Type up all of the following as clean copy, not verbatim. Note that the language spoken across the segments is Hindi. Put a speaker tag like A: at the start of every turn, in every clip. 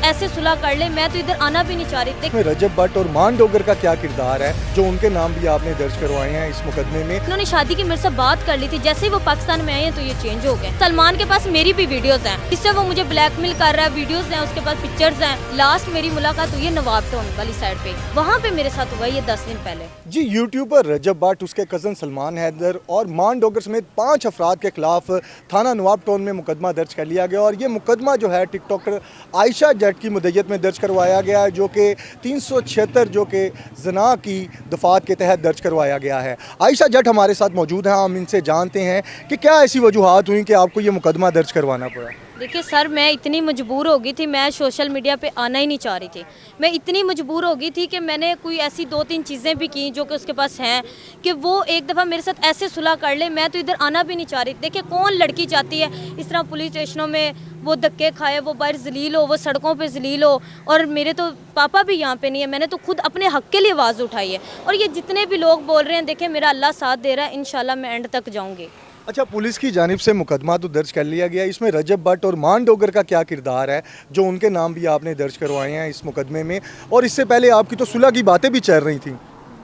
A: ऐसे सुलह कर ले, मैं तो इधर आना भी नहीं चाह रही थी।
B: रजब भट्ट और मान डोगर का क्या किरदार है जो उनके नाम भी आपने दर्ज करवाए हैं इस मुकदमे में?
A: उन्होंने शादी की मेरे से बात कर ली थी, जैसे ही वो पाकिस्तान में आए हैं तो ये चेंज हो गए। सलमान के पास मेरी भी वीडियोस हैं, इससे वो मुझे ब्लैकमेल कर रहा है, वीडियोस हैं उसके पास, पिक्चर्स हैं। लास्ट मेरी मुलाकात हुई है नवाब टाउन वाली साइड पे, वहाँ पे मेरे साथ हुआ ये 10 दिन पहले।
B: जी, यूट्यूबर रजब भट्ट, उसके कज़न सलमान हैदर और मान डोगर समेत 5 अफराद के खिलाफ थाना नवाब टाउन में मुकदमा दर्ज कर लिया गया और ये मुकदमा जो है टिकटॉकर आयशा जट की मुद्दत में दर्ज करवाया गया है, जो कि 376 जो कि जना की दफात के तहत दर्ज करवाया गया है। आयशा जट हमारे साथ मौजूद हैं, हम इनसे जानते हैं कि क्या ऐसी वजूहात हुई कि आपको ये मुकदमा दर्ज करवाना पड़ा।
A: देखिए सर, मैं इतनी मजबूर हो गई थी, मैं सोशल मीडिया पे आना ही नहीं चाह रही थी। मैं इतनी मजबूर हो गई थी कि मैंने कोई ऐसी 2-3 चीज़ें भी की जो कि उसके पास हैं कि वो एक दफ़ा मेरे साथ ऐसे सुलह कर ले, मैं तो इधर आना भी नहीं चाह रही। देखिए कौन लड़की चाहती है इस तरह पुलिस स्टेशनों में वो धक्के खाए, वो बाहर जलील हो, वो सड़कों पे जलील हो। और मेरे तो पापा भी यहाँ पे नहीं है, मैंने तो खुद अपने हक़ के लिए आवाज़ उठाई है। और ये जितने भी लोग बोल रहे हैं, देखें मेरा अल्लाह साथ दे रहा है, इंशाल्लाह मैं एंड तक जाऊँगी।
B: अच्छा, पुलिस की जानिब से मुकदमा तो दर्ज कर लिया गया, इसमें रजब भट्ट और मान डोगर का क्या किरदार है जो उनके नाम भी आपने दर्ज करवाए हैं इस मुकदमे में? और इससे पहले आपकी तो सुलह की बातें भी चल रही थी।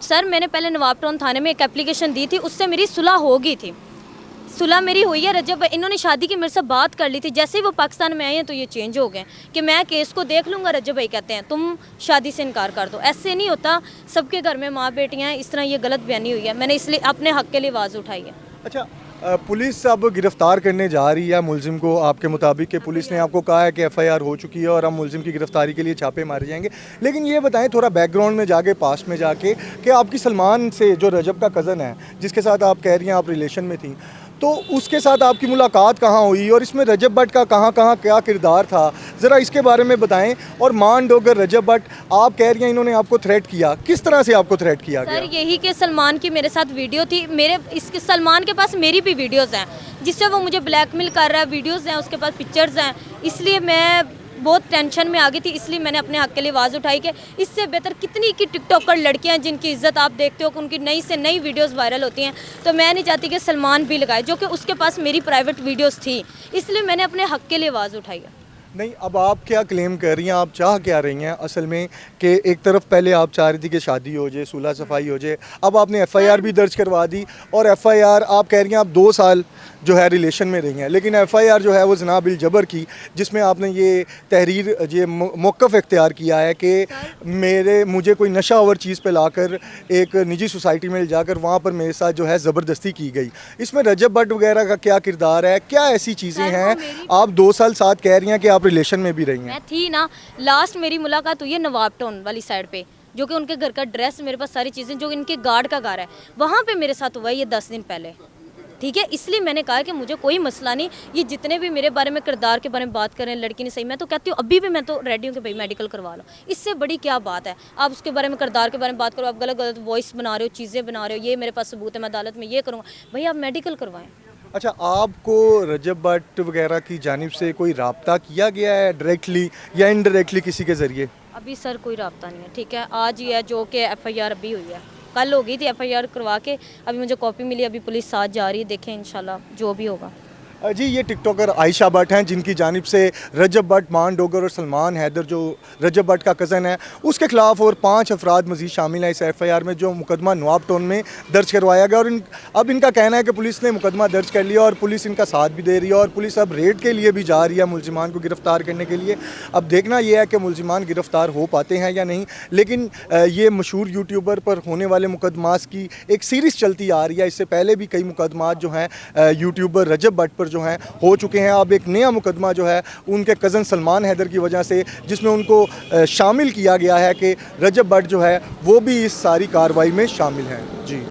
A: सर मैंने पहले नवाब टाउन थाने में एक एप्लीकेशन दी थी, उससे मेरी सुलह हो गई थी। सुलह मेरी हुई है रजब, इन्होंने शादी की मेरे से बात कर ली थी, जैसे ही वो पाकिस्तान में आए हैं तो ये चेंज हो गए कि मैं केस को देख लूँगा। रजब भाई कहते हैं तुम शादी से इनकार कर दो, ऐसे नहीं होता, सबके घर में माँ बेटियाँ हैं, इस तरह ये गलत बयानी हुई है, मैंने इसलिए अपने हक़ के लिए आवाज़ उठाई है।
B: अच्छा, पुलिस अब गिरफ्तार करने जा रही है मुलजिम को, आपके मुताबिक कि पुलिस ने आपको कहा है कि एफआईआर हो चुकी है और हम मुलजिम की गिरफ्तारी के लिए छापे मारे जाएंगे, लेकिन ये बताएं थोड़ा बैकग्राउंड में जाके, पास्ट में जाके, कि आपकी सलमान से जो रजब का कज़न है जिसके साथ आप कह रही हैं आप रिलेशन में थी, तो उसके साथ आपकी मुलाकात कहाँ हुई और इसमें रजब भट्ट का कहाँ कहाँ क्या किरदार था, ज़रा इसके बारे में बताएं। और मान डोगर रजब भट्ट, आप कह रही हैं इन्होंने आपको थ्रेट किया, किस तरह से आपको थ्रेट किया गया?
A: सर यही कि सलमान की मेरे साथ वीडियो थी, मेरे इसके सलमान के पास मेरी भी वीडियोस हैं, जिससे वो मुझे ब्लैकमेल कर रहा है, वीडियोस हैं उसके पास, पिक्चर्स हैं। इसलिए मैं बहुत टेंशन में आ गई थी, इसलिए मैंने अपने हक़ के लिए आवाज़ उठाई कि इससे बेहतर कितनी की टिकटॉकर लड़कियां जिनकी इज्जत आप देखते हो कि उनकी नई से नई वीडियोस वायरल होती हैं, तो मैं नहीं चाहती कि सलमान भी लगाए, जो कि उसके पास मेरी प्राइवेट वीडियोस थी, इसलिए मैंने अपने हक़ के लिए आवाज़ उठाई है।
B: नहीं, अब आप क्या क्लेम कर रही हैं, आप चाह क्या रही हैं असल में? कि एक तरफ पहले आप चाह रही थी कि शादी हो जाए, सुलह सफाई हो जाए, अब आपने एफआईआर भी दर्ज करवा दी और एफआईआर आप कह रही हैं आप 2 साल जो है रिलेशन में रही हैं, लेकिन एफआईआर जो है वो जना बिल जबर की, जिसमें आपने ये तहरीर, ये मौक़िफ़ इख्तियार किया है कि मुझे कोई नशा और चीज़ पे लाकर एक निजी सोसाइटी में ले जाकर वहाँ पर मेरे साथ जो है ज़बरदस्ती की गई। इसमें रजब भट्ट वगैरह का क्या किरदार है, क्या ऐसी चीज़ें हैं? आप 2 साल साथ कह रही हैं कि आप रिलेशन में भी रही हैं।
A: मैं थी ना, लास्ट मेरी मुलाकात हुई है नवाब टाउन वाली साइड पे, जो कि उनके घर का ड्रेस, मेरे पास सारी चीज़ें, जो इनके गार्ड का घर है, वहाँ पे मेरे साथ हुआ है ये 10 दिन पहले। ठीक है, इसलिए मैंने कहा कि मुझे कोई मसला नहीं, ये जितने भी मेरे बारे में किरदार के बारे में बात करें, लड़की नहीं सही, मैं तो कहती हूँ अभी भी मैं तो रेडी हूँ कि भाई मेडिकल करवा लो, इससे बड़ी क्या बात है। आप उसके बारे में, किरदार के बारे में बात करो, आप गलत गलत वॉइस बना रहे हो, चीज़ें बना रहे हो, ये मेरे पास सबूत है, मैं अदालत में ये करूँगा, भाई आप मेडिकल करवाएं।
B: अच्छा, आपको रजब भट्ट वगैरह की जानिब से कोई राब्ता किया गया है डायरेक्टली या इनडायरेक्टली किसी के ज़रिए?
A: अभी सर कोई राब्ता नहीं है, ठीक है, आज ही है जो कि एफआईआर अभी हुई है, कल हो गई थी एफआईआर करवा के, अभी मुझे कॉपी मिली, अभी पुलिस साथ जा रही है, देखें इंशाल्लाह जो भी होगा।
B: जी, ये टिकटॉकर आयशा भट्ट हैं जिनकी जानिब से रजब भट्ट, मान डोगर और सलमान हैदर जो रजब भट्ट का कज़न है उसके खिलाफ और 5 अफराद मज़ीद शामिल हैं इस एफआईआर में, जो मुकदमा नवाब टाउन में दर्ज करवाया गया। और अब इनका कहना है कि पुलिस ने मुकदमा दर्ज कर लिया और पुलिस इनका साथ भी दे रही है और पुलिस अब रेड के लिए भी जा रही है मुलजिमान को गिरफ़्तार करने के लिए। अब देखना यह है कि मुलजिमान गिरफ़्तार हो पाते हैं या नहीं, लेकिन ये मशहूर यूट्यूबर पर होने वाले मुकदमात की एक सीरीज़ चलती आ रही है। इससे पहले भी कई मुकदमात जो हैं यूट्यूबर रजब भट्ट पर जो हैं हो चुके हैं। अब एक नया मुकदमा जो है उनके कज़न सलमान हैदर की वजह से, जिसमें उनको शामिल किया गया है कि रजब भट्ट जो है वो भी इस सारी कार्रवाई में शामिल हैं। जी।